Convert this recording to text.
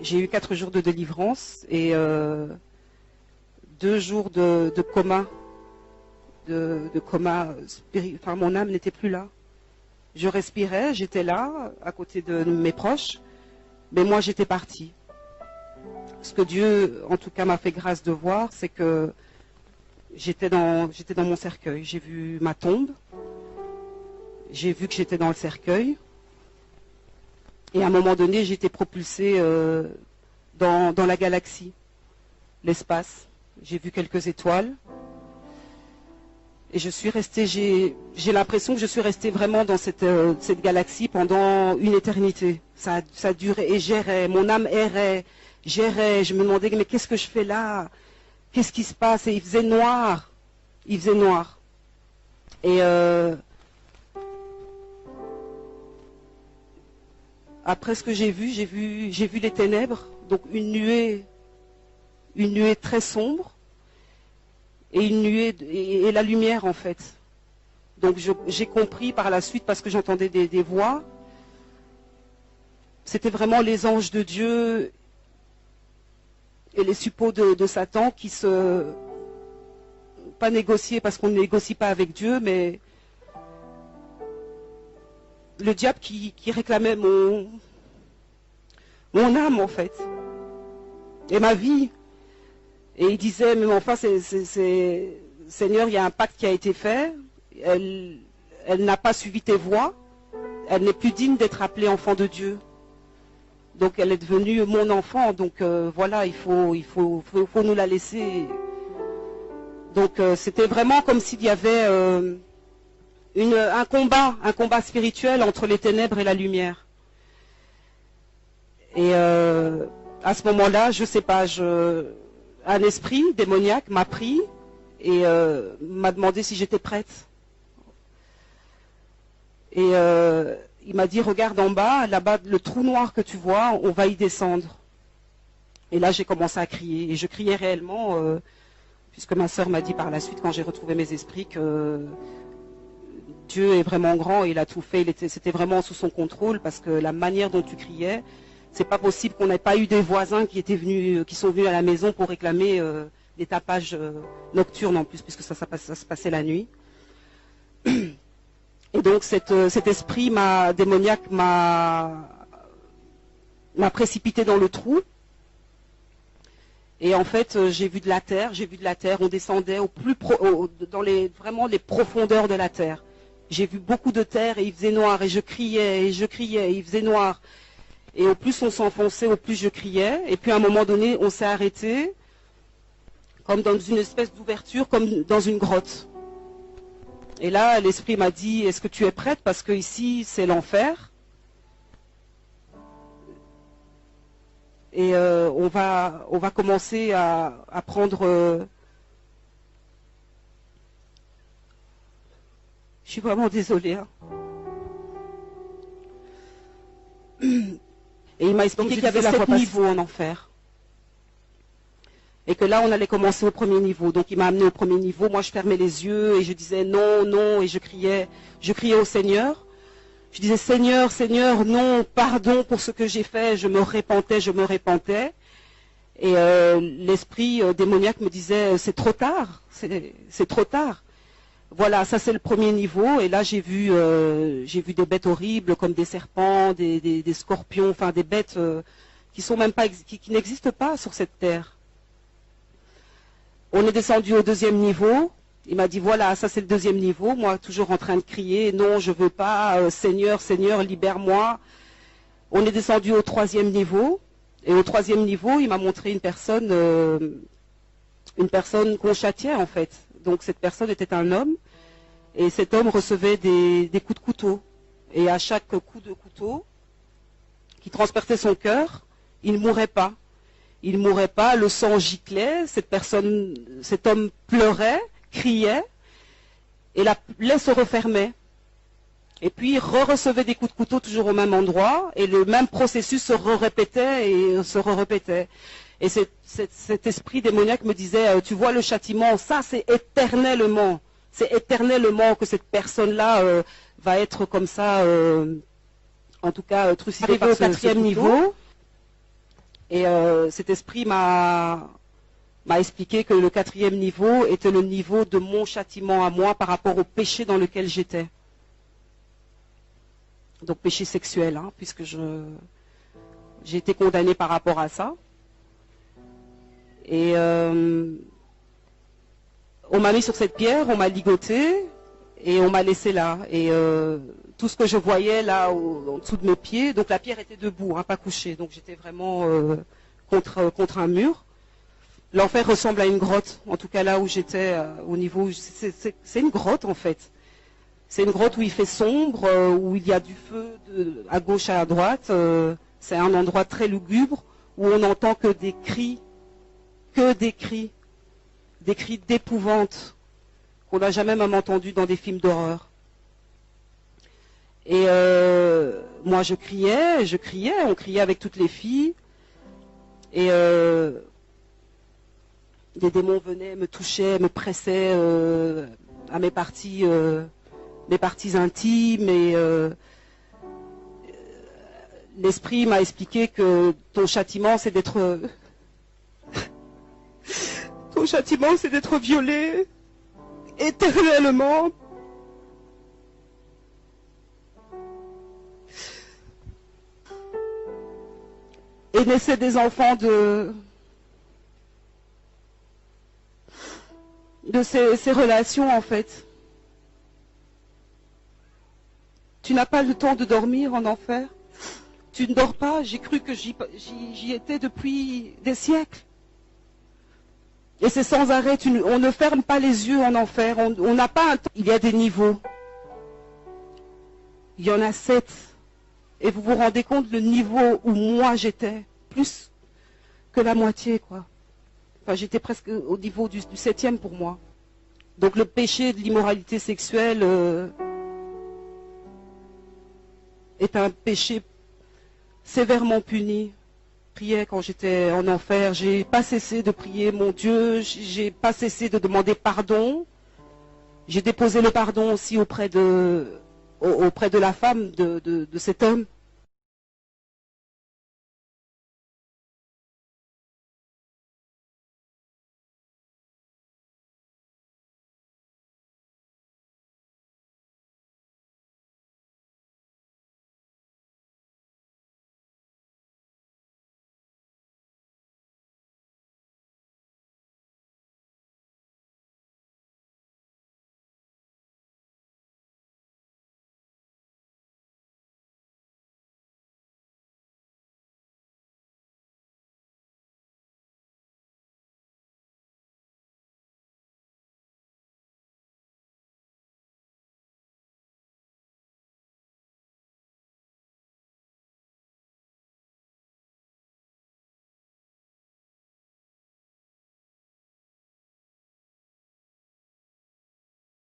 J'ai eu 4 jours de délivrance et 2 jours de coma. De coma spirituel. Enfin, mon âme n'était plus là. Je respirais, j'étais là, à côté de mes proches, mais moi j'étais partie. Ce que Dieu, en tout cas, m'a fait grâce de voir, c'est que j'étais dans mon cercueil. J'ai vu ma tombe, j'ai vu que j'étais dans le cercueil, et à un moment donné, j'étais propulsée dans la galaxie, l'espace. J'ai vu quelques étoiles. Et je suis restée, j'ai l'impression que je suis restée vraiment dans cette galaxie pendant une éternité. Ça durait et j'errais, mon âme errait, j'errais, je me demandais mais qu'est-ce que je fais là? Qu'est-ce qui se passe? Et il faisait noir. Il faisait noir. Et après ce que j'ai vu les ténèbres, donc une nuée très sombre. Et une nuée et la lumière en fait. Donc j'ai compris par la suite parce que j'entendais des voix. C'était vraiment les anges de Dieu et les suppôts de Satan qui pas négocier parce qu'on ne négocie pas avec Dieu, mais le diable qui réclamait mon âme en fait et ma vie. Et il disait, mais enfin, Seigneur, il y a un pacte qui a été fait, elle n'a pas suivi tes voies, elle n'est plus digne d'être appelée enfant de Dieu. Donc elle est devenue mon enfant, donc voilà, il faut nous la laisser. Donc c'était vraiment comme s'il y avait un combat spirituel entre les ténèbres et la lumière. Et à ce moment-là, je sais pas, un esprit démoniaque m'a pris et m'a demandé si j'étais prête. Et il m'a dit, regarde en bas, là-bas, le trou noir que tu vois, on va y descendre. Et là, j'ai commencé à crier. Et je criais réellement, puisque ma sœur m'a dit par la suite, quand j'ai retrouvé mes esprits, que Dieu est vraiment grand et il a tout fait. C'était vraiment sous son contrôle, parce que la manière dont tu criais, c'est pas possible qu'on n'ait pas eu des voisins qui sont venus à la maison pour réclamer des tapages nocturnes en plus, puisque ça se passait la nuit. Et donc cet esprit démoniaque m'a précipité dans le trou. Et en fait, j'ai vu de la terre, on descendait vraiment les profondeurs de la terre. J'ai vu beaucoup de terre et il faisait noir et je criais, et il faisait noir. Et au plus on s'enfonçait, au plus je criais. Et puis à un moment donné, on s'est arrêté, comme dans une espèce d'ouverture, comme dans une grotte. Et là, l'esprit m'a dit, est-ce que tu es prête? Parce que ici, c'est l'enfer. Et on va commencer à prendre... Je suis vraiment désolée. Hein. Et il m'a expliqué qu'il y avait 7 niveaux en enfer. Et que là, on allait commencer au premier niveau. Donc il m'a amené au premier niveau. Moi, je fermais les yeux et je disais non, non. Et je criais au Seigneur. Je disais Seigneur, Seigneur, non, pardon pour ce que j'ai fait. Je me repentais. Et l'esprit démoniaque me disait c'est trop tard, c'est trop tard. Voilà, ça c'est le premier niveau. Et là, j'ai vu des bêtes horribles comme des serpents, des scorpions, enfin des bêtes qui sont même pas, qui n'existent pas sur cette terre. On est descendu au deuxième niveau. Il m'a dit voilà, ça c'est le deuxième niveau. Moi, toujours en train de crier non, je veux pas, Seigneur, Seigneur, libère-moi. On est descendu au troisième niveau. Et au troisième niveau, il m'a montré une personne qu'on châtiait en fait. Donc cette personne était un homme et cet homme recevait des coups de couteau. Et à chaque coup de couteau qui transperçait son cœur, il ne mourait pas. Il ne mourait pas, le sang giclait, cet homme pleurait, criait et la plaie se refermait. Et puis il recevait des coups de couteau toujours au même endroit et le même processus se répétait et se répétait. Et cet esprit démoniaque me disait, tu vois le châtiment, ça c'est éternellement que cette personne-là va être comme ça, en tout cas trucidée par ce quatrième niveau. Et cet esprit m'a expliqué que le 4e niveau était le niveau de mon châtiment à moi par rapport au péché dans lequel j'étais. Donc péché sexuel, hein, puisque j'ai été condamnée par rapport à ça. Et on m'a mis sur cette pierre, on m'a ligoté et on m'a laissé là. Et tout ce que je voyais là en dessous de mes pieds, donc la pierre était debout, hein, pas couchée, donc j'étais vraiment contre un mur. L'enfer ressemble à une grotte, en tout cas là où j'étais, au niveau, c'est une grotte en fait. C'est une grotte où il fait sombre, où il y a du feu à gauche et à droite. C'est un endroit très lugubre où on n'entend que des cris d'épouvante qu'on n'a jamais même entendu dans des films d'horreur. Et moi je criais, on criait avec toutes les filles. Et des démons venaient, me touchaient, me pressaient à mes parties intimes. Et l'esprit m'a expliqué que ton châtiment c'est d'être violé éternellement. Et naissaient des enfants de ces relations en fait. Tu n'as pas le temps de dormir en enfer. Tu ne dors pas. J'ai cru que j'y étais depuis des siècles. Et c'est sans arrêt. On ne ferme pas les yeux en enfer. On n'a pas un temps. Il y a des niveaux. Il y en a 7. Et vous vous rendez compte le niveau où moi j'étais. Plus que la moitié, quoi. Enfin, j'étais presque au niveau du 7e pour moi. Donc le péché de l'immoralité sexuelle est un péché sévèrement puni. Je priais quand j'étais en enfer, j'ai pas cessé de prier mon Dieu, j'ai pas cessé de demander pardon. J'ai déposé le pardon aussi auprès de la femme de cet homme.